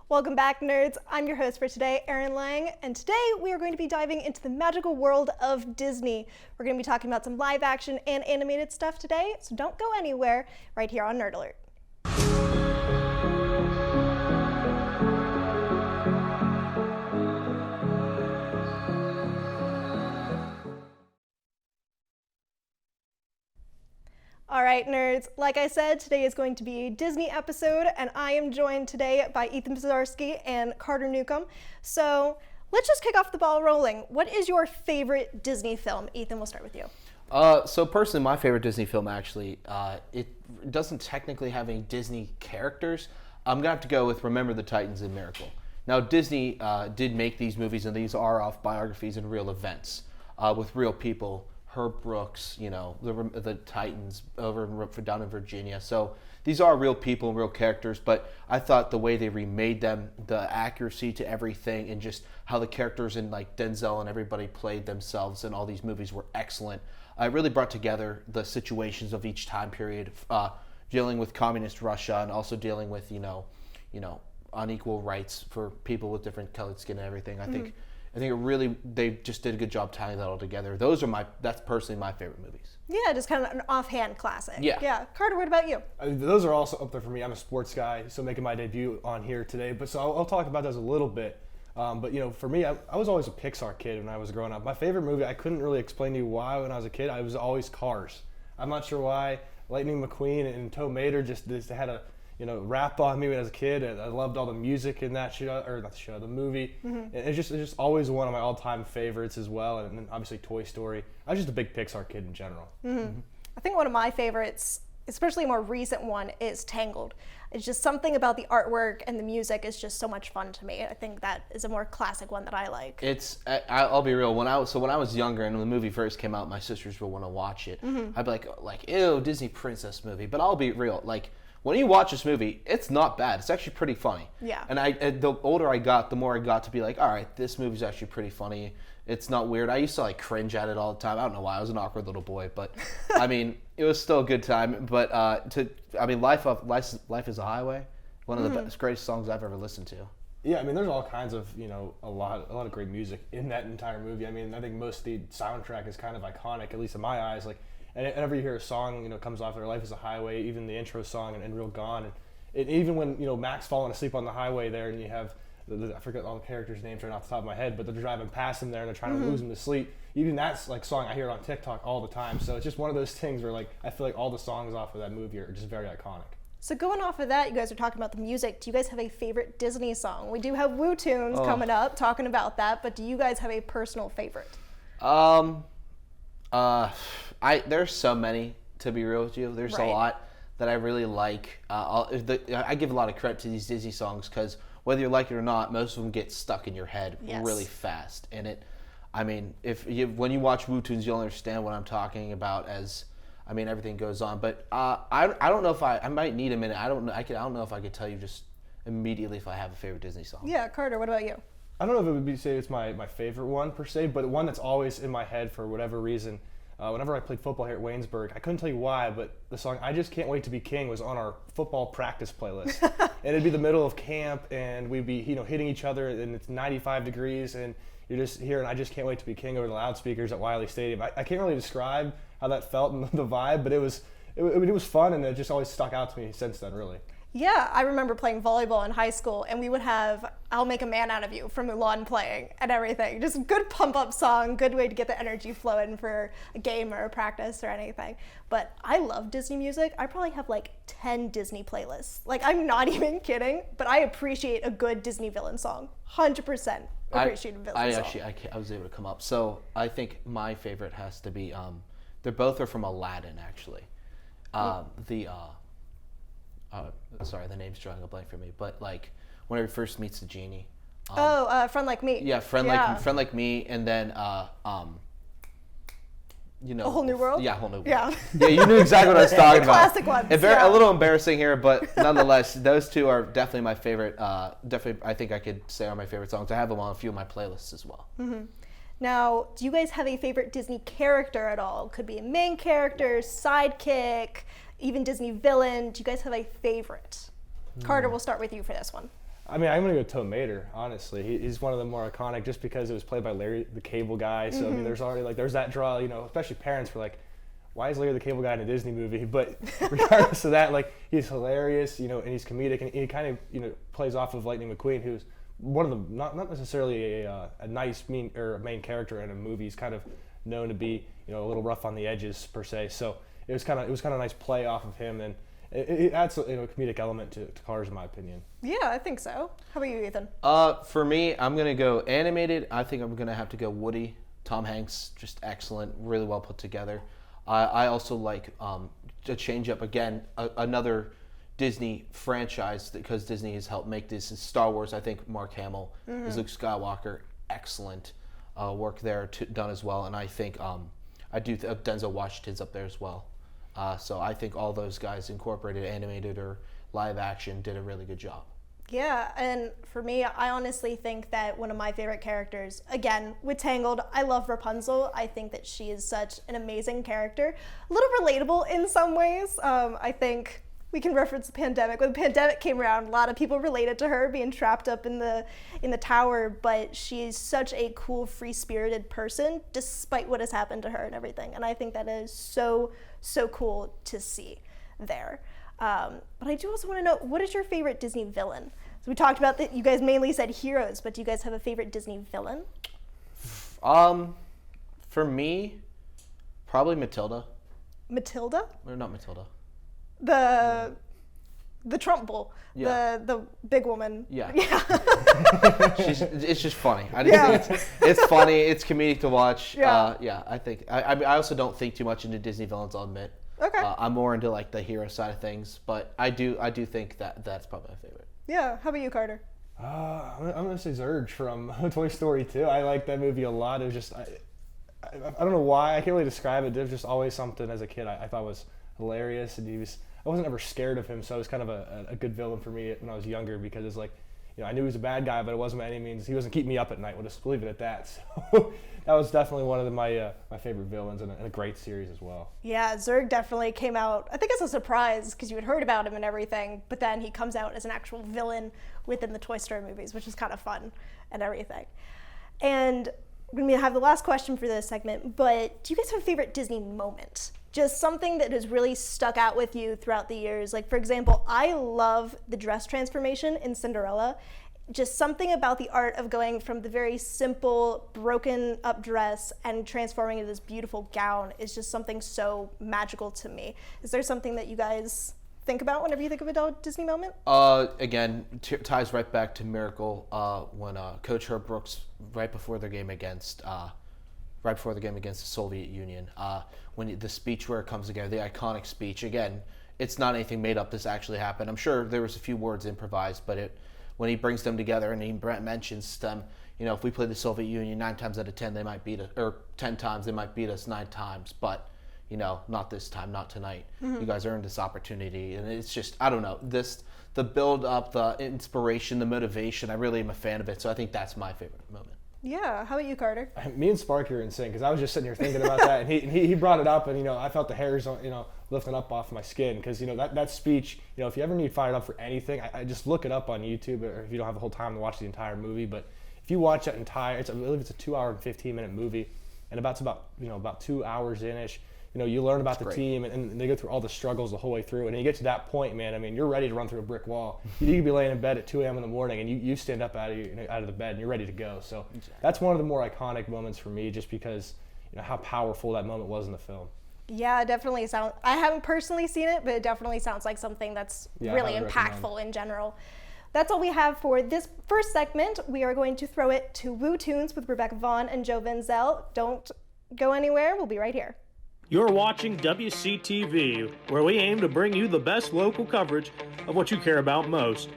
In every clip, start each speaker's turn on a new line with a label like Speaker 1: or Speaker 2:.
Speaker 1: Welcome back, nerds. I'm your host for today, Erin Lang, and today we are going to be diving into the magical world of Disney. We're going to be talking about some live action and animated stuff today, so don't go anywhere right here on Nerd Alert. All right, nerds, like I said, today is going to be a Disney episode, and I am joined today by Ethan Pizarski and Carter Newcomb. So let's just kick off the ball rolling. What is your favorite Disney film? Ethan, we'll start with you.
Speaker 2: So personally, my favorite Disney film actually, it doesn't technically have any Disney characters. I'm gonna have to go with Remember the Titans and Miracle. Now, Disney did make these movies, and these are off biographies and real events with real people. Herb Brooks, you know, the Titans down in Virginia. So these are real people and real characters, but I thought the way they remade them, the accuracy to everything, and just how the characters and like Denzel and everybody played themselves in all these movies were excellent. It really brought together the situations of each time period, dealing with communist Russia and also dealing with, you know, unequal rights for people with different colored skin and everything. I think it really, they just did a good job tying that all together. That's personally my favorite movies.
Speaker 1: Yeah, just kind of an offhand classic.
Speaker 2: Yeah.
Speaker 1: Carter, what about you?
Speaker 3: Those are also up there for me. I'm a sports guy, so making my debut on here today. But so I'll talk about those a little bit. But you know, for me, I was always a Pixar kid when I was growing up. My favorite movie, I couldn't really explain to you why when I was a kid. I was always Cars. I'm not sure why. Lightning McQueen and Tow Mater just had a rap on me when I was a kid. And I loved all the music in that the movie. And it's just always one of my all-time favorites as well. And then obviously Toy Story. I was just a big Pixar kid in general.
Speaker 1: I think one of my favorites, especially a more recent one, is Tangled. It's just something about the artwork and the music is just so much fun to me. I think that is a more classic one that I like.
Speaker 2: I'll be real. When I was younger and when the movie first came out, my sisters would want to watch it. I'd be like, ew, Disney princess movie. But I'll be real, like, when you watch this movie, it's not bad. It's actually pretty funny.
Speaker 1: Yeah.
Speaker 2: And the older I got, the more I got to be like, all right, this movie's actually pretty funny. It's not weird. I used to like cringe at it all the time. I don't know why. I was an awkward little boy, but I mean, it was still a good time. But Life is a Highway, one of the greatest songs I've ever listened to.
Speaker 3: Yeah, I mean, there's all kinds of, a lot of great music in that entire movie. I mean, I think most of the soundtrack is kind of iconic, at least in my eyes. Like, and whenever you hear a song, comes off there, Life is a Highway, even the intro song and Real Gone, and even when, Mac's falling asleep on the highway there, and you have, I forget all the characters' names right off the top of my head, but they're driving past him there and they're trying to lose him to sleep. Even that's like song I hear it on TikTok all the time. So it's just one of those things where like I feel like all the songs off of that movie are just very iconic.
Speaker 1: So going off of that, you guys are talking about the music. Do you guys have a favorite Disney song? We do have Woo Tunes coming up talking about that, but do you guys have a personal favorite?
Speaker 2: There's so many, to be real with you. There's a lot that I really like. I give a lot of credit to these Disney songs because whether you like it or not, most of them get stuck in your head really fast. And when you watch Woo Tunes, you'll understand what I'm talking about everything goes on. But I don't know if I might need a minute. I don't know if I could tell you just immediately if I have a favorite Disney song.
Speaker 1: Yeah, Carter, what about you?
Speaker 3: I don't know if it would be say it's my favorite one per se, but one that's always in my head for whatever reason. Whenever I played football here at Waynesburg, I couldn't tell you why, but the song I Just Can't Wait to Be King was on our football practice playlist. And it'd be the middle of camp, and we'd be hitting each other, and it's 95 degrees, and you're just hearing I Just Can't Wait to Be King over the loudspeakers at Wiley Stadium. I can't really describe how that felt and the vibe, but it was fun, and it just always stuck out to me since then, really.
Speaker 1: Yeah, I remember playing volleyball in high school, and we would have I'll Make a Man Out of You from Mulan playing and everything. Just a good pump-up song, good way to get the energy flowing for a game or a practice or anything. But I love Disney music. I probably have like 10 Disney playlists. Like, I'm not even kidding, but I appreciate a good Disney villain song. 100% appreciate a villain song.
Speaker 2: I was able to come up. So I think my favorite has to be, they're both are from Aladdin, actually. Sorry, the name's drawing a blank for me. But like, when he first meets the genie.
Speaker 1: Friend Like Me.
Speaker 2: Yeah, Friend Like Me, and then A
Speaker 1: Whole New World.
Speaker 2: Yeah, Whole New World.
Speaker 1: Yeah.
Speaker 2: Yeah, you knew exactly what I was talking about.
Speaker 1: Classic ones.
Speaker 2: A little embarrassing here, but nonetheless, those two are definitely my favorite. Definitely, I think I could say are my favorite songs. I have them on a few of my playlists as well.
Speaker 1: Now, do you guys have a favorite Disney character at all? Could be a main character, sidekick, even Disney villain. Do you guys have a favorite? Carter, we'll start with you for this one.
Speaker 3: I mean, I'm going to go Tow Mater, honestly. He's one of the more iconic just because it was played by Larry the Cable Guy. So, I mean, there's already, there's that draw, especially parents were like, why is Larry the Cable Guy in a Disney movie? But regardless of that, he's hilarious, and he's comedic. And he kind of, plays off of Lightning McQueen, who's one of the, not necessarily a nice main character in a movie. He's kind of known to be, a little rough on the edges, per se. So it was kind of a nice play off of him. And it adds a comedic element to Cars, in my opinion.
Speaker 1: Yeah, I think so. How about you, Ethan?
Speaker 2: For me, I'm going to go animated. I think I'm going to have to go Woody. Tom Hanks, just excellent, really well put together. I also like to change up again, another Disney franchise, because Disney has helped make this is Star Wars. I think Mark Hamill is Luke Skywalker. Excellent work there done as well. And I think I do Denzel Washington's up there as well. So I think all those guys incorporated animated or live action did a really good job.
Speaker 1: Yeah, and for me, I honestly think that one of my favorite characters, again, with Tangled, I love Rapunzel. I think that she is such an amazing character. A little relatable in some ways. I think we can reference the pandemic. When the pandemic came around, a lot of people related to her being trapped up in the tower, but she's such a cool, free-spirited person, despite what has happened to her and everything. And I think that is so, so cool to see there. But I do also want to know, what is your favorite Disney villain? So we talked about that. You guys mainly said heroes, but do you guys have a favorite Disney villain?
Speaker 2: For me, probably Matilda.
Speaker 1: Matilda?
Speaker 2: Or not Matilda.
Speaker 1: The Trump bull.
Speaker 2: Yeah.
Speaker 1: The big woman.
Speaker 2: Yeah.
Speaker 1: Yeah.
Speaker 2: It's just funny. I just think it's funny. It's comedic to watch.
Speaker 1: Yeah.
Speaker 2: I think I also don't think too much into Disney villains, I'll admit.
Speaker 1: Okay.
Speaker 2: I'm more into the hero side of things, but I do think that's probably my favorite.
Speaker 1: Yeah. How about you, Carter?
Speaker 3: I'm gonna say Zurg from Toy Story 2. I like that movie a lot. It was just I don't know why, I can't really describe it. There was just always something as a kid I thought was hilarious, and I wasn't ever scared of him, so it was kind of a good villain for me when I was younger, because it's like, I knew he was a bad guy, but it wasn't by any means, he wasn't keeping me up at night. We'll just leave it at that. So that was definitely one of my favorite villains, and a great series as well.
Speaker 1: Yeah, Zurg definitely came out, I think as a surprise, because you had heard about him and everything, but then he comes out as an actual villain within the Toy Story movies, which is kind of fun and everything. And we're going to have the last question for this segment, but do you guys have a favorite Disney moment? Just something that has really stuck out with you throughout the years. Like, for example, I love the dress transformation in Cinderella. Just something about the art of going from the very simple, broken up dress and transforming into this beautiful gown is just something so magical to me. Is there something that you guys think about whenever you think of a Disney moment?
Speaker 2: Again, ties right back to Miracle, when Coach Herb Brooks, right before the game against the Soviet Union, when the speech where it comes together, the iconic speech. Again, it's not anything made up. This actually happened. I'm sure there was a few words improvised, but when he brings them together and he mentions them, if we play the Soviet Union 9 times out of 10, they might beat us, or 10 times they might beat us 9 times, but not this time, not tonight. You guys earned this opportunity, and it's just, I don't know, the build up, the inspiration, the motivation. I really am a fan of it, so I think that's my favorite moment.
Speaker 1: Yeah. How about you, Carter?
Speaker 3: Me and Sparky are in sync, because I was just sitting here thinking about that, and he brought it up, and I felt the hairs lifting up off my skin, because that speech, if you ever need fired up for anything, I just look it up on YouTube, or if you don't have the whole time to watch the entire movie. But if you watch that entire, I believe it's a 2-hour and 15-minute movie, and about 2 hours in-ish, you learn about the team, and they go through all the struggles the whole way through, and then you get to that point, man, I mean, you're ready to run through a brick wall. You could be laying in bed at 2 a.m. in the morning, and you stand up out of the bed, and you're ready to go. So that's one of the more iconic moments for me, just because how powerful that moment was in the film.
Speaker 1: Yeah, it definitely sounds. I haven't personally seen it, but it definitely sounds like something that's really impactful in general. That's all we have for this first segment. We are going to throw it to Woo Tunes with Rebecca Vaughn and Joe Venzel. Don't go anywhere. We'll be right here.
Speaker 4: You're watching WCTV, where we aim to bring you the best local coverage of what you care about most.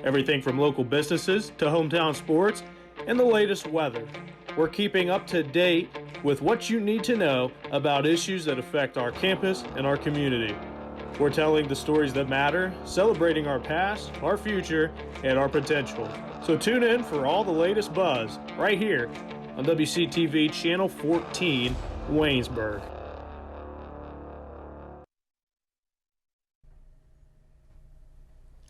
Speaker 4: Everything from local businesses to hometown sports and the latest weather. We're keeping up to date with what you need to know about issues that affect our campus and our community. We're telling the stories that matter, celebrating our past, our future, and our potential. So tune in for all the latest buzz right here on WCTV Channel 14, Waynesburg.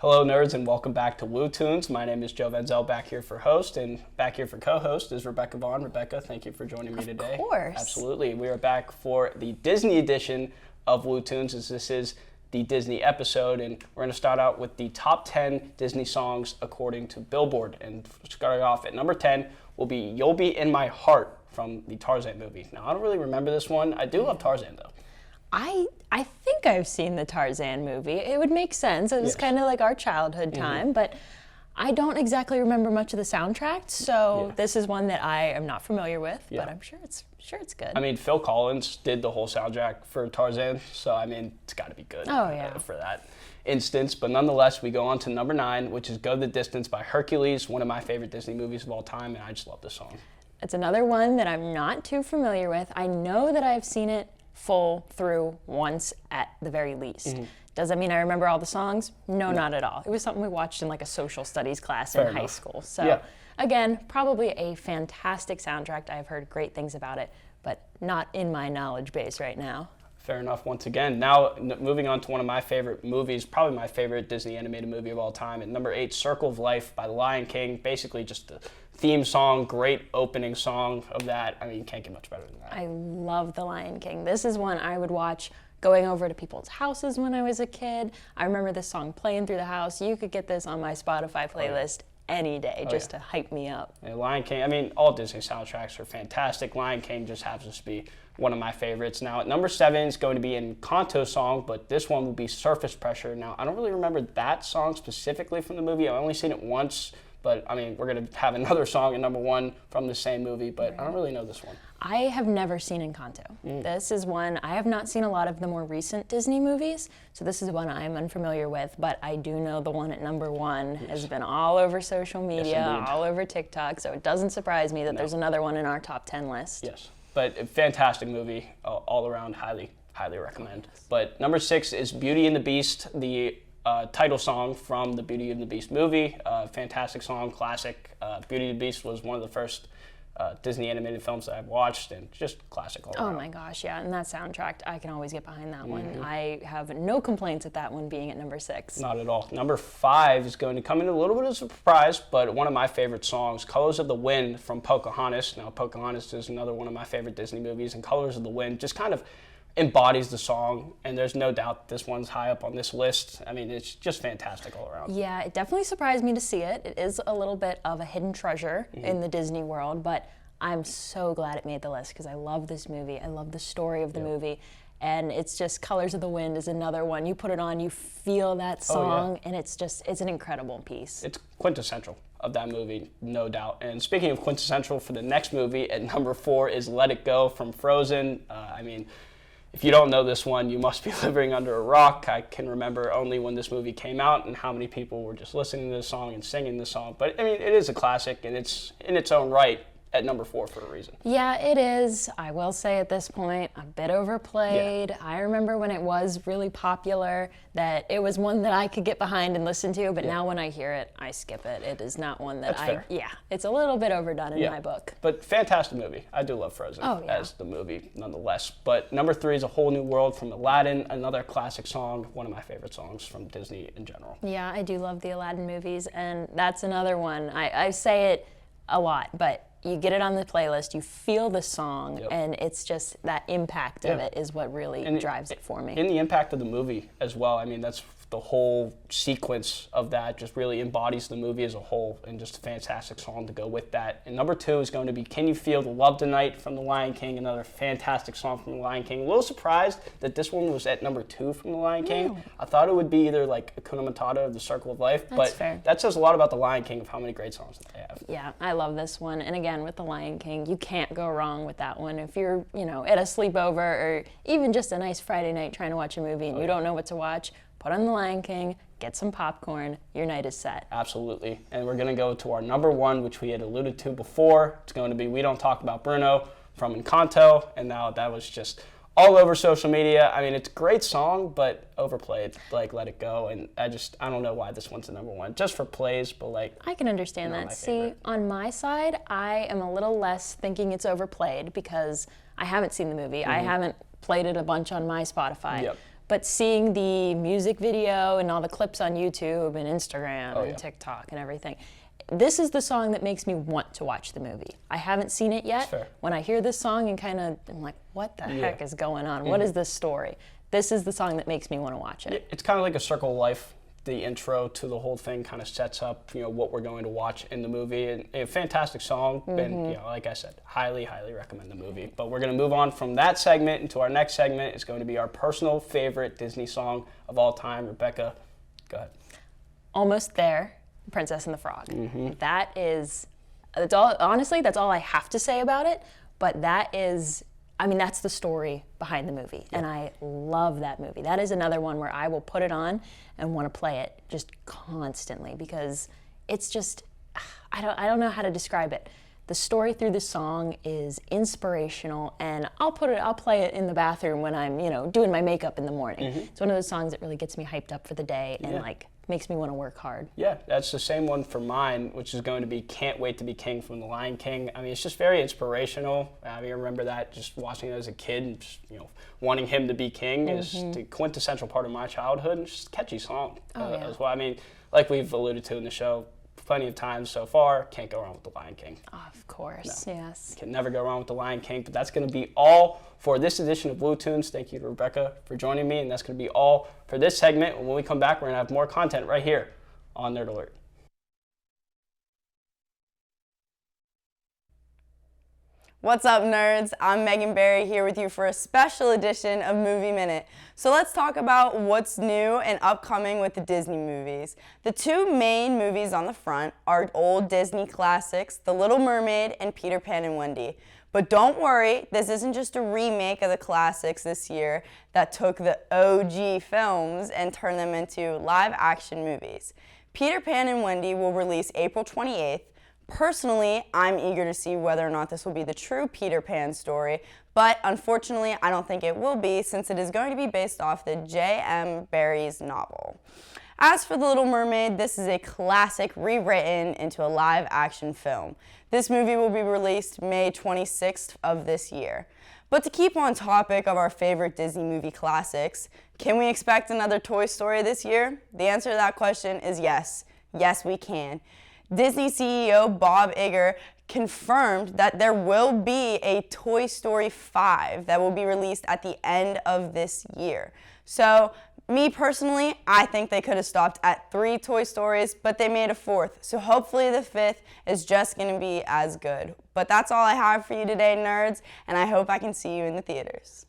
Speaker 5: Hello, nerds, and welcome back to Woo Tunes. My name is Joe Venzel, back here for host, and back here for co-host is Rebecca Vaughn. Rebecca, thank you for joining me today.
Speaker 1: Of course.
Speaker 5: Absolutely. We are back for the Disney edition of Woo Tunes, as this is the Disney episode, and we're going to start out with the top 10 Disney songs according to Billboard. And starting off at number 10 will be You'll Be in My Heart from the Tarzan movie. Now, I don't really remember this one. I do love Tarzan, though.
Speaker 6: I think I've seen the Tarzan movie. It would make sense. It was
Speaker 5: Yes.
Speaker 6: kind of like our childhood time, but I don't exactly remember much of the soundtrack, so this is one that I am not familiar with, but I'm sure it's good.
Speaker 5: I mean, Phil Collins did the whole soundtrack for Tarzan, so I mean, it's got to be good for that instance. But nonetheless, we go on to number 9, which is Go the Distance by Hercules, one of my favorite Disney movies of all time, and I just love this song.
Speaker 6: It's another one that I'm not too familiar with. I know that I've seen it full through once at the very least. Does that mean I remember all the songs? No, not at all. It was something we watched in like a social studies class in high school. So again, probably a fantastic soundtrack. I've heard great things about it, but not in my knowledge base right now.
Speaker 5: Fair enough once again. Now, moving on to one of my favorite movies, probably my favorite Disney animated movie of all time. At number 8, Circle of Life by The Lion King. Basically just the theme song, great opening song of that. I mean, you can't get much better than that.
Speaker 6: I love The Lion King. This is one I would watch going over to people's houses when I was a kid. I remember this song playing through the house. You could get this on my Spotify playlist any day just to hype me up.
Speaker 5: Yeah, Lion King, I mean, all Disney soundtracks are fantastic. Lion King just happens to be one of my favorites. Now, at number 7 is going to be an Encanto song, but this one will be Surface Pressure. Now, I don't really remember that song specifically from the movie. I've only seen it once, but I mean, we're going to have another song at number 1 from the same movie, but I don't really know this one.
Speaker 6: I have never seen Encanto. This is one, I have not seen a lot of the more recent Disney movies, so this is one I'm unfamiliar with, but I do know the one at number 1 has been all over social media, all over TikTok, so it doesn't surprise me that there's another one in our top 10 list.
Speaker 5: Yes, but a fantastic movie, all around, highly recommend. But number 6 is Beauty and the Beast, the title song from the Beauty and the Beast movie. Fantastic song, classic. Beauty and the Beast was one of the first Disney animated films that I've watched, and just classic all around.
Speaker 6: Oh my gosh, yeah, and that soundtrack, I can always get behind that one. I have no complaints at that one being at number 6.
Speaker 5: Not at all. Number 5 is going to come in a little bit of a surprise, but one of my favorite songs, Colors of the Wind from Pocahontas. Now, Pocahontas is another one of my favorite Disney movies, and Colors of the Wind just kind of embodies the song, and there's no doubt this one's high up on this list. I mean, it's just fantastic all around.
Speaker 6: Yeah, it definitely surprised me to see it. It is a little bit of a hidden treasure in the Disney world, but I'm so glad it made the list because I love this movie. I love the story of the movie, and it's just Colors of the Wind is another one. You put it on, you feel that song, and it's an incredible piece.
Speaker 5: It's quintessential of that movie, no doubt. And speaking of quintessential, for the next movie at number 4 is Let It Go from Frozen. I mean, if you don't know this one, you must be living under a rock. I can remember only when this movie came out and how many people were just listening to this song and singing this song. But I mean, it is a classic, and it's in its own right at number 4 for a reason.
Speaker 6: Yeah, it is. I will say at this point, a bit overplayed. Yeah. I remember when it was really popular that it was one that I could get behind and listen to, but now when I hear it, I skip it. It is not one that it's a little bit overdone in my book.
Speaker 5: But fantastic movie. I do love Frozen as the movie nonetheless. But number 3 is A Whole New World from Aladdin, another classic song, one of my favorite songs from Disney in general.
Speaker 6: Yeah, I do love the Aladdin movies, and that's another one. I say it a lot, but you get it on the playlist, you feel the song, and it's just that impact of it is what really drives it for me.
Speaker 5: And the impact of the movie as well. I mean, that's the whole sequence of that just really embodies the movie as a whole, and just a fantastic song to go with that. And number 2 is going to be Can You Feel the Love Tonight from The Lion King, another fantastic song from The Lion King. A little surprised that this one was at number 2 from The Lion King. I thought it would be either like Hakuna Matata or The Circle of Life, but that says a lot about The Lion King of how many great songs that they have.
Speaker 6: Yeah, I love this one. And again, with The Lion King, you can't go wrong with that one. If you're, at a sleepover or even just a nice Friday night trying to watch a movie and you don't know what to watch, put on The Lion King, get some popcorn, your night is set.
Speaker 5: Absolutely. And we're going to go to our number 1, which we had alluded to before. It's going to be We Don't Talk About Bruno from Encanto. And now that was just all over social media. I mean, it's a great song, but overplayed, like Let It Go. And I don't know why this one's the number 1, just for plays, but like.
Speaker 6: I can understand that. See, on my side, I am a little less thinking it's overplayed because I haven't seen the movie. I haven't played it a bunch on my Spotify.
Speaker 5: Yep.
Speaker 6: but seeing the music video and all the clips on YouTube and Instagram and TikTok and everything, this is the song that makes me want to watch the movie. I haven't seen it yet.
Speaker 5: Fair.
Speaker 6: When I hear this song and I'm like, what the heck is going on? What is this story? This is the song that makes me want to watch it.
Speaker 5: It's kind of like a circle of life. The intro to the whole thing kind of sets up, what we're going to watch in the movie. And a fantastic song, and like I said, highly, highly recommend the movie. But we're going to move on from that segment into our next segment. It's going to be our personal favorite Disney song of all time. Rebecca, go ahead.
Speaker 6: Almost There, Princess and the Frog. That is, honestly, that's all I have to say about it. But that's the story behind the movie, and I love that movie. That is another one where I will put it on and want to play it just constantly because it's just, I don't know how to describe it. The story through the song is inspirational, and I'll play it in the bathroom when I'm, doing my makeup in the morning. It's one of those songs that really gets me hyped up for the day and makes me want to work hard.
Speaker 5: Yeah, that's the same one for mine, which is going to be Can't Wait to Be King from The Lion King. I mean, it's just very inspirational. I remember that just watching it as a kid and just, wanting him to be king is the quintessential part of my childhood, and it's just a catchy song as well. I mean, like we've alluded to in the show plenty of times so far, can't go wrong with The Lion King.
Speaker 6: Of course, yes.
Speaker 5: Can never go wrong with The Lion King, but that's going to be all for this edition of Blue Tunes. Thank you to Rebecca for joining me, and that's going to be all for this segment. When we come back, we're going to have more content right here on Nerd Alert.
Speaker 7: What's up, nerds? I'm Megan Barry here with you for a special edition of Movie Minute. So let's talk about what's new and upcoming with the Disney movies. The two main movies on the front are old Disney classics, The Little Mermaid and Peter Pan and Wendy. But don't worry, this isn't just a remake of the classics this year that took the OG films and turned them into live-action movies. Peter Pan and Wendy will release April 28th. Personally, I'm eager to see whether or not this will be the true Peter Pan story, but unfortunately, I don't think it will be since it is going to be based off the J.M. Barrie's novel. As for The Little Mermaid, this is a classic rewritten into a live-action film. This movie will be released May 26th of this year. But to keep on topic of our favorite Disney movie classics, can we expect another Toy Story this year? The answer to that question is yes. Yes, we can. Disney CEO Bob Iger confirmed that there will be a Toy Story 5 that will be released at the end of this year. So, me personally, I think they could have stopped at 3 Toy Stories, but they made a 4th. So hopefully the 5th is just going to be as good. But that's all I have for you today, nerds, and I hope I can see you in the theaters.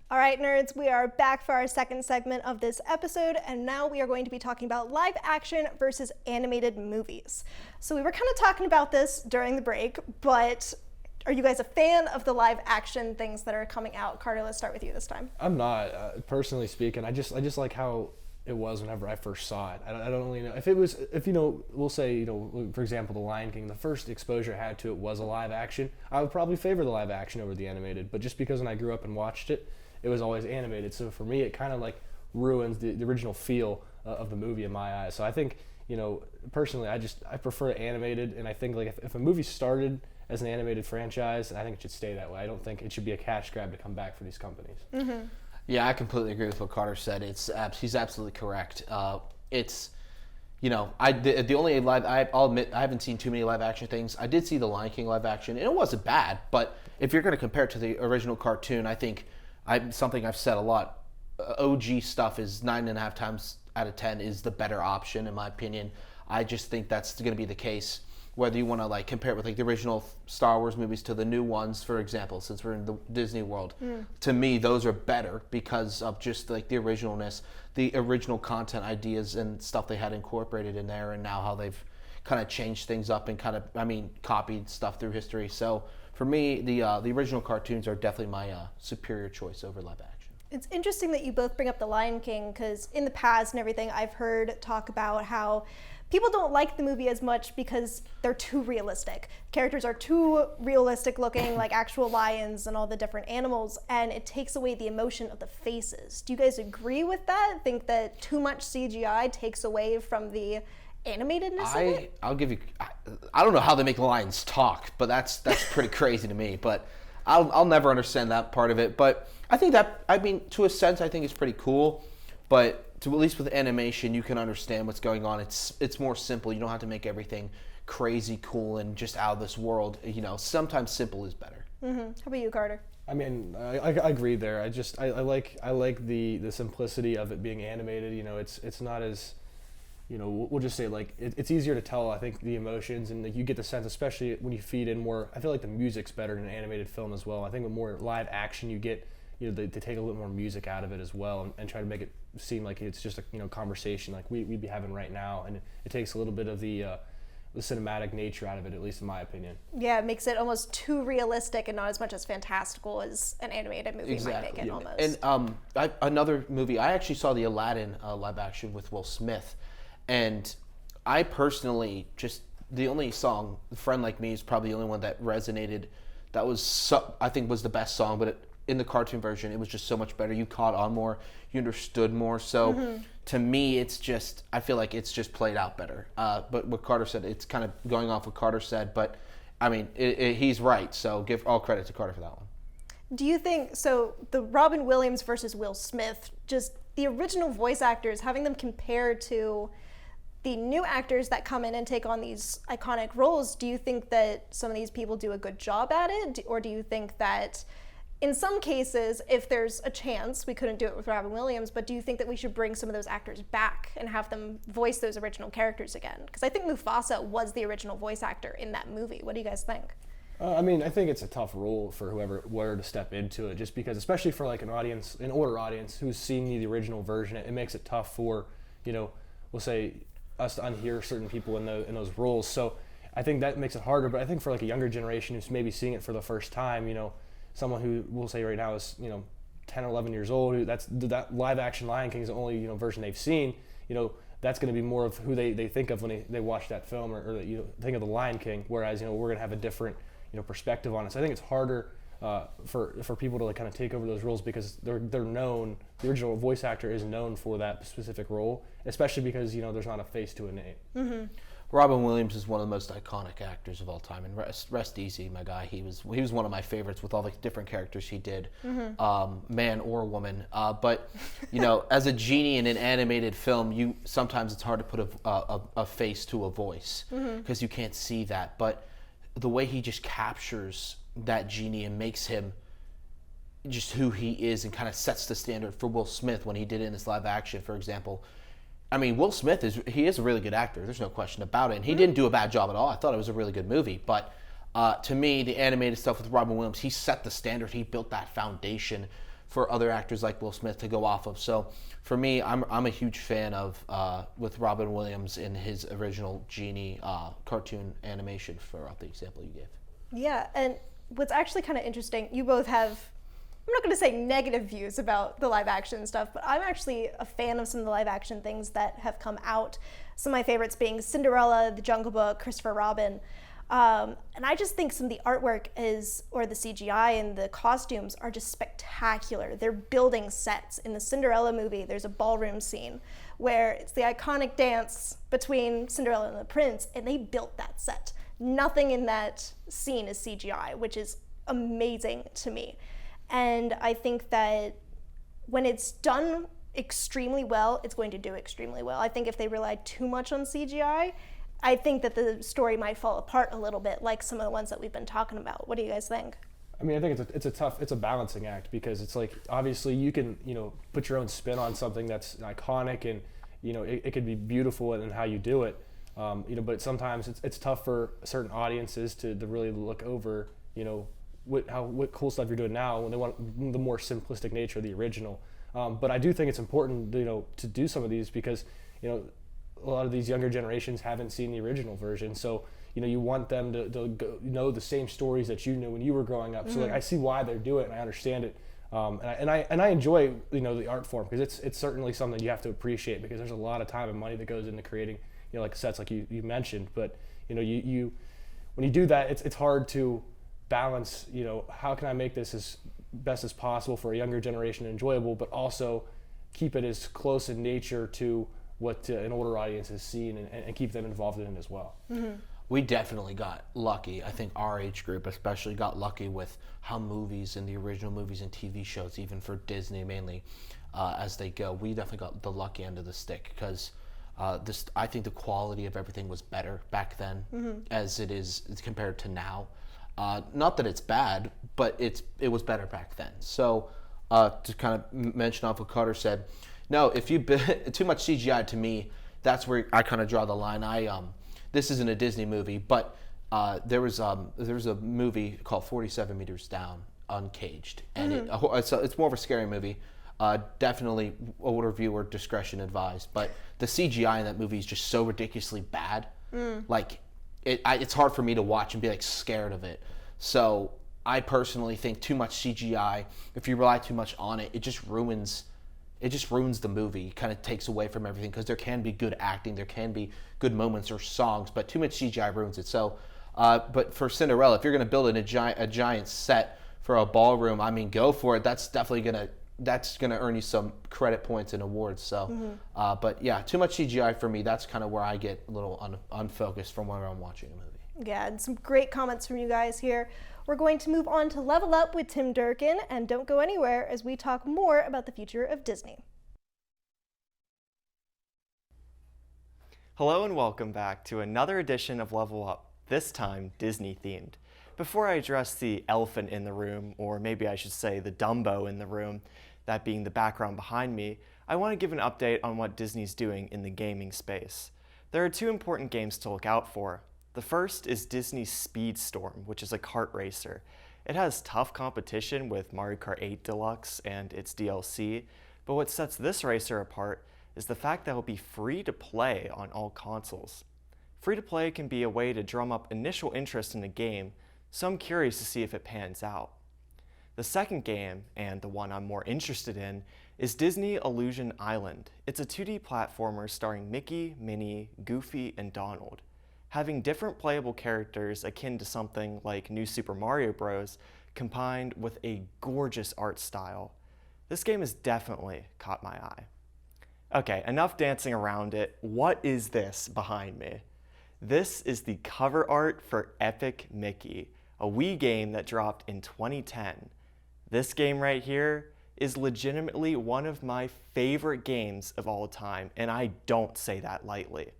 Speaker 1: All right, nerds, we are back for our second segment of this episode, and now we are going to be talking about live action versus animated movies. So we were kind of talking about this during the break, but are you guys a fan of the live action things that are coming out? Carter, let's start with you this time.
Speaker 3: I'm not, personally speaking. I just like how it was whenever I first saw it. I don't really know if we'll say, for example, The Lion King, the first exposure I had to it was a live action. I would probably favor the live action over the animated, but just because when I grew up and watched it, it was always animated. So for me, it kind of like ruins the original feel of the movie in my eyes. So I think, personally, I prefer animated, and I think like if a movie started as an animated franchise, I think it should stay that way. I don't think it should be a cash grab to come back for these companies.
Speaker 2: Yeah, I completely agree with what Carter said. He's absolutely correct. the only I'll admit I haven't seen too many live action things. I did see the Lion King live action, and it wasn't bad. But if you're going to compare it to the original cartoon, I think something I've said a lot. OG stuff is 9.5 times out of 10 is the better option in my opinion. I just think that's going to be the case. Whether you want to like compare it with like the original Star Wars movies to the new ones, for example, since we're in the Disney world, to me those are better because of just like the originalness, the original content ideas and stuff they had incorporated in there, and now how they've kind of changed things up and copied stuff through history. So for me, the original cartoons are definitely my superior choice over live action.
Speaker 1: It's interesting that you both bring up The Lion King, because in the past and everything, I've heard talk about how people don't like the movie as much because they're too realistic. Characters are too realistic looking, like actual lions and all the different animals, and it takes away the emotion of the faces. Do you guys agree with that? Think that too much CGI takes away from the animatedness of it?
Speaker 2: I'll give you. I don't know how they make lions talk, but that's pretty crazy to me. But I'll never understand that part of it. But I think to a sense, I think it's pretty cool. But at least with animation, you can understand what's going on. It's more simple. You don't have to make everything crazy cool and just out of this world. Sometimes simple is better.
Speaker 1: Mm-hmm. How about you, Carter?
Speaker 3: I mean, I agree there. I like the simplicity of it being animated. It's not as, we'll just say like it's easier to tell. I think the emotions and you get the sense, especially when you feed in more. I feel like the music's better in an animated film as well. I think with more live action, you get they take a little more music out of it as well and try to make it seem like it's just a conversation like we'd be having right now, and it takes a little bit of the cinematic nature out of it, at least in my opinion.
Speaker 1: Yeah, it makes it almost too realistic and not as much as fantastical as an animated movie might make it almost.
Speaker 2: And another movie, I actually saw the Aladdin live action with Will Smith, and I personally the only song, "Friend Like Me," is probably the only one that resonated. That was I think was the best song, but in the cartoon version, it was just so much better. You caught on more, you understood more. So to me, I feel like it's just played out better. But what Carter said, it's kind of going off what Carter said, but I mean, he's right. So give all credit to Carter for that one.
Speaker 1: Do you think, so the Robin Williams versus Will Smith, just the original voice actors, having them compared to the new actors that come in and take on these iconic roles, do you think that some of these people do a good job at it? Or do you think that in some cases, if there's a chance, we couldn't do it with Robin Williams, but do you think that we should bring some of those actors back and have them voice those original characters again? Because I think Mufasa was the original voice actor in that movie. What do you guys think?
Speaker 3: I mean, I think it's a tough role for whoever were to step into it, just because, especially for like an older audience who's seen the original version, it makes it tough for, we'll say, us to unhear certain people in those roles. So I think that makes it harder. But I think for like a younger generation who's maybe seeing it for the first time, someone who we'll say right now is 10 or 11 years old, that live action Lion King is the only version they've seen, that's going to be more of who they think of when they watch that film or think of the Lion King, whereas we're going to have a different perspective on it. So I think it's harder for people to like kind of take over those roles because they're known, the original voice actor is known for that specific role, especially because there's not a face to a name. Mm-hmm.
Speaker 2: Robin Williams is one of the most iconic actors of all time, and rest easy, my guy. He was one of my favorites with all the different characters he did, man or woman. But as a genie in an animated film, sometimes it's hard to put a face to a voice because you can't see that. But the way he just captures that genie and makes him just who he is and kind of sets the standard for Will Smith when he did it in this live action, for example. I mean, Will Smith is a really good actor. There's no question about it. And he didn't do a bad job at all. I thought it was a really good movie. But to me, the animated stuff with Robin Williams, he set the standard. He built that foundation for other actors like Will Smith to go off of. So for me, I'm a huge fan of with Robin Williams in his original Genie cartoon animation for the example you gave.
Speaker 1: Yeah, and what's actually kind of interesting, you both have, I'm not going to say negative views about the live action stuff, but I'm actually a fan of some of the live action things that have come out. Some of my favorites being Cinderella, The Jungle Book, Christopher Robin. And I just think some of the artwork or the CGI and the costumes are just spectacular. They're building sets. In the Cinderella movie, there's a ballroom scene where it's the iconic dance between Cinderella and the prince, and they built that set. Nothing in that scene is CGI, which is amazing to me. And I think that when it's done extremely well, it's going to do extremely well. I think if they rely too much on CGI, I think that the story might fall apart a little bit, like some of the ones that we've been talking about. What do you guys think?
Speaker 3: I mean, I think it's a balancing act, because it's like, obviously you can, put your own spin on something that's iconic, and it could be beautiful in how you do it. But sometimes it's tough for certain audiences to really look over, what cool stuff you're doing now, when they want the more simplistic nature of the original. But I do think it's important, to do some of these, because a lot of these younger generations haven't seen the original version, so you want them to know the same stories that you knew when you were growing up. So like, I see why they do it, and I understand it, and I enjoy the art form, because it's certainly something you have to appreciate, because there's a lot of time and money that goes into creating like sets like you mentioned. But you when you do that, it's hard to balance, how can I make this as best as possible for a younger generation, enjoyable, but also keep it as close in nature to what an older audience has seen, and keep them involved in it as well.
Speaker 2: We definitely got lucky. I think our age group especially got lucky with how movies and the original movies and TV shows, even for Disney mainly, as they go, we definitely got the lucky end of the stick, because I think the quality of everything was better back then as it is compared to now. Not that it's bad, but it was better back then. So to kind of mention off what Carter said, no, if you too much CGI, to me, that's where I kind of draw the line. This isn't a Disney movie, but there was a movie called 47 Meters Down, Uncaged, and it's more of a scary movie. Definitely older viewer discretion advised, but the CGI in that movie is just so ridiculously bad. Like, it's hard for me to watch and be like scared of it. So I personally think too much CGI, if you rely too much on it, it just ruins the movie, kind of takes away from everything, because there can be good acting, there can be good moments or songs, but too much CGI ruins it. So, but for Cinderella, if you're going to build a giant set for a ballroom, I mean, go for it. That's definitely gonna earn you some credit points and awards. So, but yeah, too much CGI for me. That's kind of where I get a little unfocused from when I'm watching a movie.
Speaker 1: Yeah, and some great comments from you guys here. We're going to move on to Level Up with Tim Durkin, and don't go anywhere as we talk more about the future of Disney.
Speaker 8: Hello and welcome back to another edition of Level Up, this time Disney themed. Before I address the elephant in the room, or maybe I should say the Dumbo in the room, that being the background behind me, I want to give an update on what Disney's doing in the gaming space. There are two important games to look out for. The first is Disney's Speedstorm, which is a kart racer. It has tough competition with Mario Kart 8 Deluxe and its DLC, but what sets this racer apart is the fact that it will be free to play on all consoles. Free to play can be a way to drum up initial interest in a game, so I'm curious to see if it pans out. The second game, and the one I'm more interested in, is Disney Illusion Island. It's a 2D platformer starring Mickey, Minnie, Goofy, and Donald. Having different playable characters akin to something like New Super Mario Bros. Combined with a gorgeous art style. This game has definitely caught my eye. Okay, enough dancing around it. What is this behind me? This is the cover art for Epic Mickey, a Wii game that dropped in 2010. This game right here is legitimately one of my favorite games of all time, and I don't say that lightly.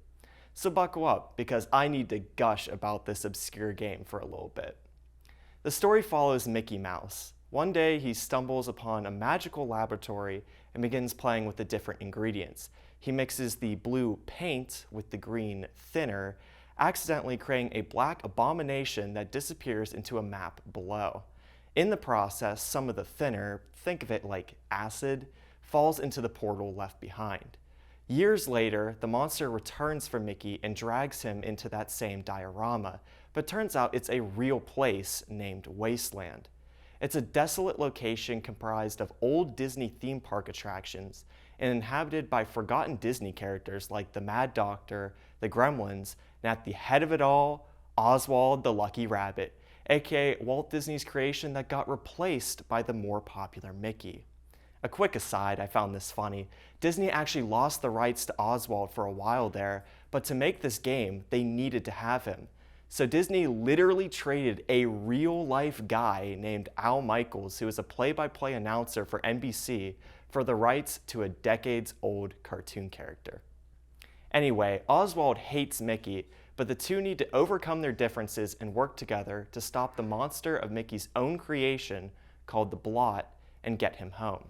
Speaker 8: So buckle up, because I need to gush about this obscure game for a little bit. The story follows Mickey Mouse. One day he stumbles upon a magical laboratory and begins playing with the different ingredients. He mixes the blue paint with the green thinner, accidentally creating a black abomination that disappears into a map below. In the process, some of the thinner, think of it like acid, falls into the portal left behind. Years later, the monster returns for Mickey and drags him into that same diorama, but turns out it's a real place named Wasteland. It's a desolate location comprised of old Disney theme park attractions and inhabited by forgotten Disney characters like the Mad Doctor, the Gremlins, and at the head of it all, Oswald the Lucky Rabbit, aka Walt Disney's creation that got replaced by the more popular Mickey. A quick aside, I found this funny. Disney actually lost the rights to Oswald for a while there, but to make this game, they needed to have him. So Disney literally traded a real-life guy named Al Michaels, who was a play-by-play announcer for NBC, for the rights to a decades-old cartoon character. Anyway, Oswald hates Mickey, but the two need to overcome their differences and work together to stop the monster of Mickey's own creation called the Blot and get him home.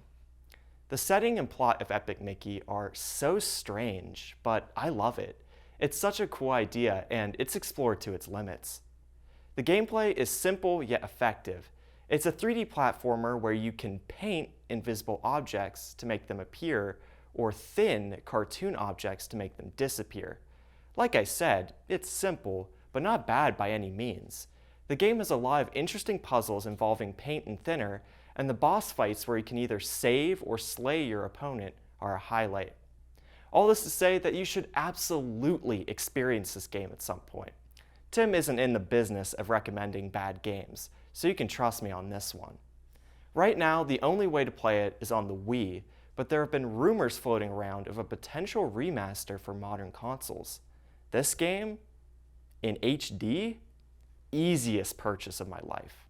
Speaker 8: The setting and plot of Epic Mickey are so strange, but I love it. It's such a cool idea, and it's explored to its limits. The gameplay is simple yet effective. It's a 3D platformer where you can paint invisible objects to make them appear, or thin cartoon objects to make them disappear. Like I said, it's simple, but not bad by any means. The game has a lot of interesting puzzles involving paint and thinner, and the boss fights where you can either save or slay your opponent are a highlight. All this to say that you should absolutely experience this game at some point. Tim isn't in the business of recommending bad games, so you can trust me on this one. Right now, the only way to play it is on the Wii, but there have been rumors floating around of a potential remaster for modern consoles. This game, in HD, easiest purchase of my life.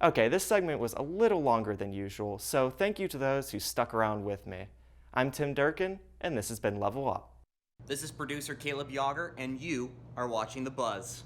Speaker 8: Okay, this segment was a little longer than usual, so thank you to those who stuck around with me. I'm Tim Durkin, and this has been Level Up.
Speaker 9: This is producer Caleb Yager, and you are watching The Buzz.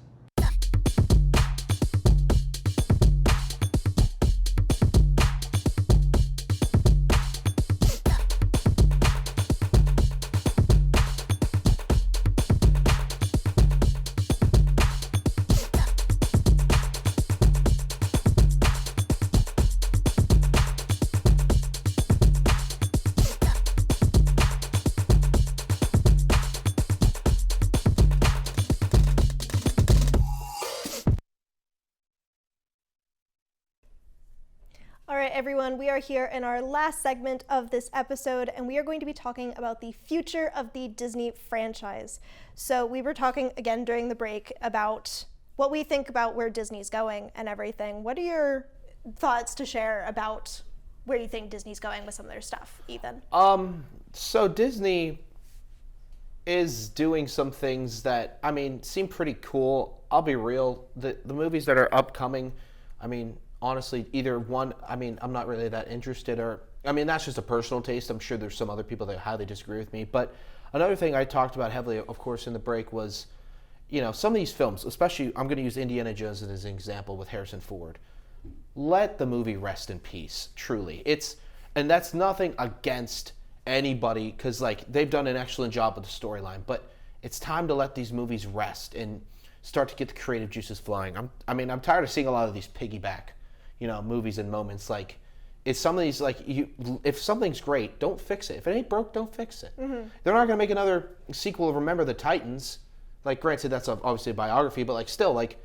Speaker 1: All right, everyone, we are here in our last segment of this episode, and we are going to be talking about the future of the Disney franchise. So we were talking again during the break about what we think about where Disney's going and everything. What are your thoughts to share about where you think Disney's going with some of their stuff, Ethan?
Speaker 2: So Disney is doing some things that, I mean, seem pretty cool. I'll be real, the movies that are upcoming, I mean, honestly, either one, I mean, I'm not really that interested, or, I mean, that's just a personal taste. I'm sure there's some other people that highly disagree with me. But another thing I talked about heavily, of course, in the break was, you know, some of these films, especially, I'm going to use Indiana Jones as an example with Harrison Ford. Let the movie rest in peace, truly. And that's nothing against anybody, because, like, they've done an excellent job with the storyline, but it's time to let these movies rest and start to get the creative juices flowing. I'm tired of seeing a lot of these piggyback, you know, movies and moments. Like, it's some of these, like, if something's great, don't fix it. If it ain't broke, don't fix it. Mm-hmm. They're not going to make another sequel of Remember the Titans. Like, granted, that's obviously a biography, but, like, still, like,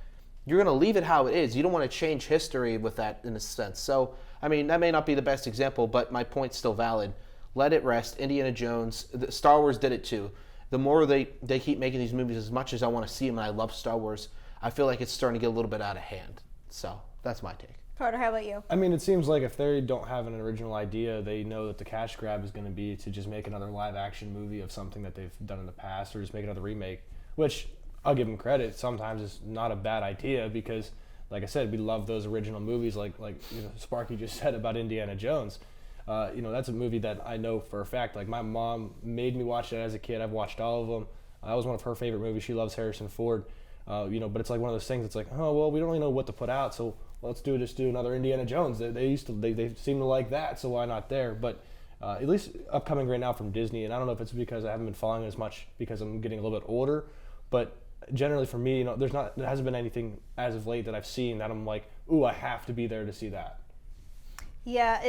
Speaker 2: you're going to leave it how it is. You don't want to change history with that in a sense. So, I mean, that may not be the best example, but my point's still valid. Let it rest. Indiana Jones, Star Wars did it too. The more they keep making these movies, as much as I want to see them, and I love Star Wars, I feel like it's starting to get a little bit out of hand. So, that's my take.
Speaker 1: Carter, how about you?
Speaker 3: I mean, it seems like if they don't have an original idea, they know that the cash grab is going to be to just make another live-action movie of something that they've done in the past, or just make another remake, which I'll give them credit. Sometimes it's not a bad idea because, like I said, we love those original movies, like you know, Sparky just said about Indiana Jones. You know, that's a movie that I know for a fact. Like, my mom made me watch it as a kid. I've watched all of them. That was one of her favorite movies. She loves Harrison Ford. You know, but it's like one of those things. It's like, oh well, we don't really know what to put out, so let's just do another Indiana Jones. They seem to like that, so why not there? But at least upcoming right now from Disney, and I don't know if it's because I haven't been following it as much because I'm getting a little bit older, but generally for me, you know, there hasn't been anything as of late that I've seen that I'm like, ooh, I have to be there to see that.
Speaker 1: Yeah,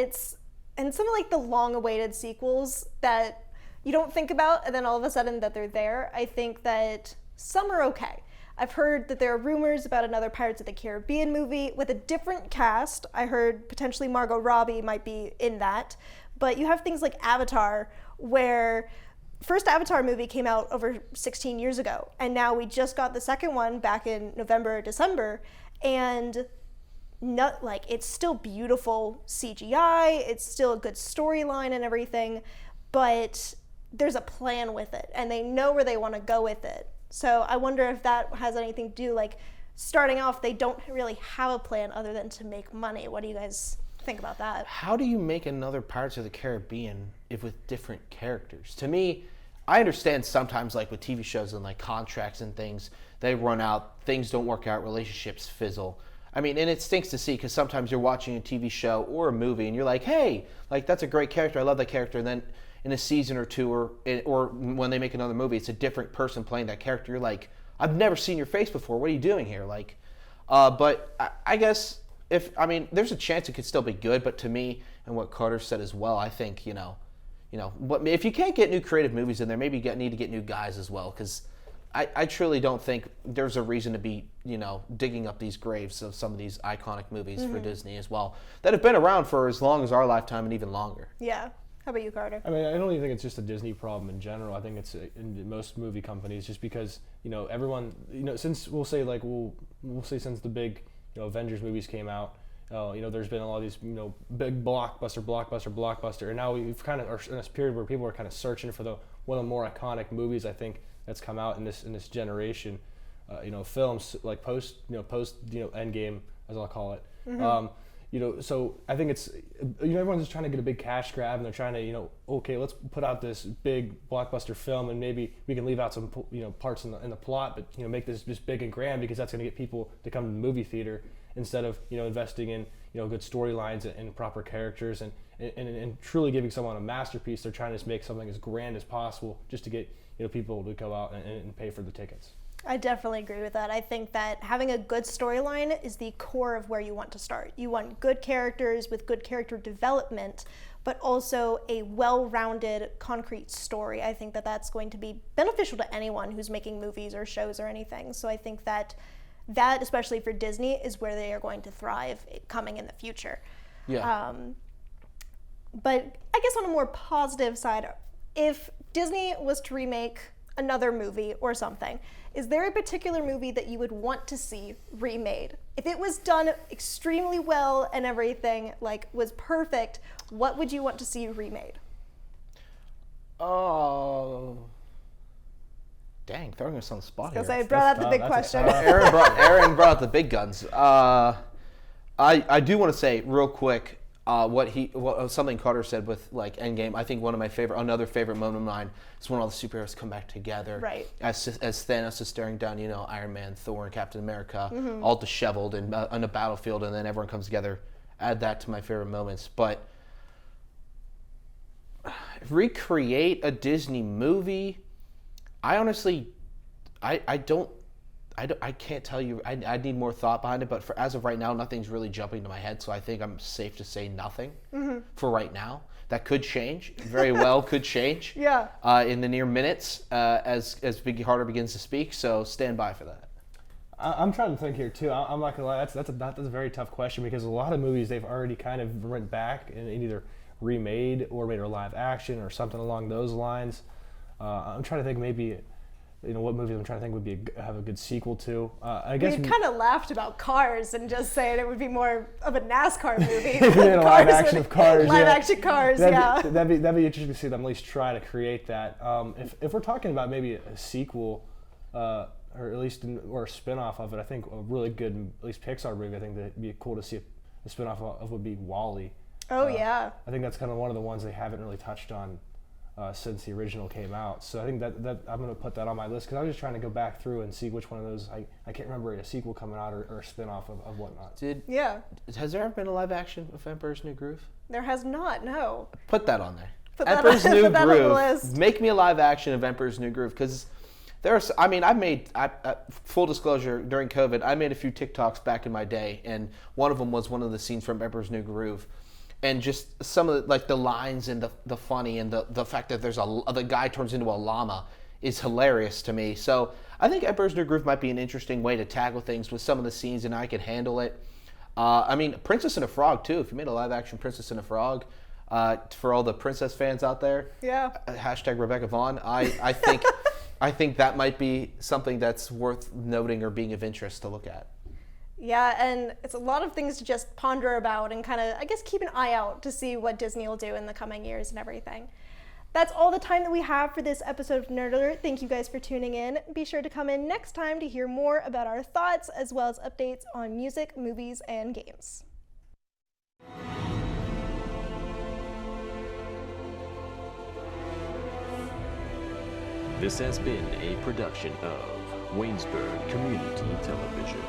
Speaker 1: and some of, like, the long-awaited sequels that you don't think about, and then all of a sudden that they're there, I think that some are okay. I've heard that there are rumors about another Pirates of the Caribbean movie with a different cast. I heard potentially Margot Robbie might be in that. But you have things like Avatar, where first Avatar movie came out over 16 years ago, and now we just got the second one back in November, December, and not, like, it's still beautiful CGI, it's still a good storyline and everything, but there's a plan with it, and they know where they want to go with it. So I wonder if that has anything to do, like, starting off, they don't really have a plan other than to make money. What do you guys think about that?
Speaker 2: How do you make another Pirates of the Caribbean if with different characters? To me, I understand sometimes, like with TV shows and like contracts and things, they run out, things don't work out, relationships fizzle. I mean, and it stinks to see because sometimes you're watching a TV show or a movie and you're like, hey, like that's a great character, I love that character, and then in a season or two or when they make another movie, it's a different person playing that character. You're like, I've never seen your face before. What are you doing here? Like, but I guess there's a chance it could still be good. But to me, and what Carter said as well, I think but if you can't get new creative movies in there, maybe you need to get new guys as well. Because I truly don't think there's a reason to be digging up these graves of some of these iconic movies for Disney as well that have been around for as long as our lifetime and even longer.
Speaker 1: Yeah. How about you, Carter?
Speaker 3: I mean, I don't even think it's just a Disney problem in general. I think it's in most movie companies, just because everyone, since we'll say since the big Avengers movies came out, there's been a lot of these big blockbuster, and now we've kind of are in this period where people are kind of searching for one of the more iconic movies I think that's come out in this generation, films like post Endgame, as I'll call it. So I think it's everyone's just trying to get a big cash grab, and they're trying to okay, let's put out this big blockbuster film, and maybe we can leave out some parts in the plot, but make this just big and grand because that's going to get people to come to the movie theater instead of investing in good storylines and proper characters and truly giving someone a masterpiece. They're trying to just make something as grand as possible just to get people to go out and pay for the tickets.
Speaker 1: I definitely agree with that. I think that having a good storyline is the core of where you want to start. You want good characters with good character development, but also a well-rounded, concrete story. I think that that's going to be beneficial to anyone who's making movies or shows or anything. So I think that, especially for Disney, is where they are going to thrive coming in the future.
Speaker 2: Yeah.
Speaker 1: But I guess on a more positive side, if Disney was to remake another movie or something, is there a particular movie that you would want to see remade? If it was done extremely well and everything was perfect, what would you want to see remade?
Speaker 2: Oh, dang, throwing us on the spot here.
Speaker 1: Because I brought out the big question.
Speaker 2: Aaron brought out the big guns. I do want to say real quick something Carter said with Endgame. I think another favorite moment of mine is when all the superheroes come back together.
Speaker 1: Right.
Speaker 2: As Thanos is staring down, Iron Man, Thor, and Captain America, all disheveled and on a battlefield, and then everyone comes together. Add that to my favorite moments. But recreate a Disney movie. I honestly, I can't tell you. I need more thought behind it, but as of right now, nothing's really jumping to my head. So I think I'm safe to say nothing for right now. That could change. Very well could change.
Speaker 1: Yeah.
Speaker 2: In the near minutes as Biggie Harder begins to speak. So stand by for that.
Speaker 3: I'm trying to think here too. I'm not gonna lie. That's a very tough question because a lot of movies they've already kind of went back and either remade or made a live action or something along those lines. I'm trying to think maybe. What movie I'm trying to think would have a good sequel to. I guess
Speaker 1: we kind of laughed about Cars and just saying it would be more of a NASCAR movie.
Speaker 3: A live action of Cars.
Speaker 1: Live action Cars, yeah.
Speaker 3: That'd be interesting to see them at least try to create that. If we're talking about maybe a sequel, or at least or a spin-off of it, I think a really good at least Pixar movie. I think that'd be cool to see a spin-off of would be WALL-E.
Speaker 1: Oh yeah.
Speaker 3: I think that's kind of one of the ones they haven't really touched on. Since the original came out. So I think that I'm going to put that on my list because I was just trying to go back through and see which one of those I can't remember a sequel coming out or a spin-off of whatnot.
Speaker 2: Has there ever been a live action of Emperor's New Groove?
Speaker 1: There has not, no.
Speaker 2: Put that on there.
Speaker 1: Emperor's New
Speaker 2: Groove. Make me a live action of Emperor's New Groove because full disclosure, during COVID, I made a few TikToks back in my day, and one of them was one of the scenes from Emperor's New Groove. And just some of the lines and the funny and the fact that the guy turns into a llama is hilarious to me. So I think Emperor's New Groove might be an interesting way to tackle things with some of the scenes, and I could handle it. Princess and a Frog too. If you made a live action Princess and a Frog, for all the princess fans out there, hashtag Rebecca Vaughn. I think that might be something that's worth noting or being of interest to look at.
Speaker 1: Yeah, and it's a lot of things to just ponder about and kind of, I guess, keep an eye out to see what Disney will do in the coming years and everything. That's all the time that we have for this episode of Nerd Alert. Thank you guys for tuning in. Be sure to come in next time to hear more about our thoughts as well as updates on music, movies, and games.
Speaker 10: This has been a production of Waynesburg Community Television.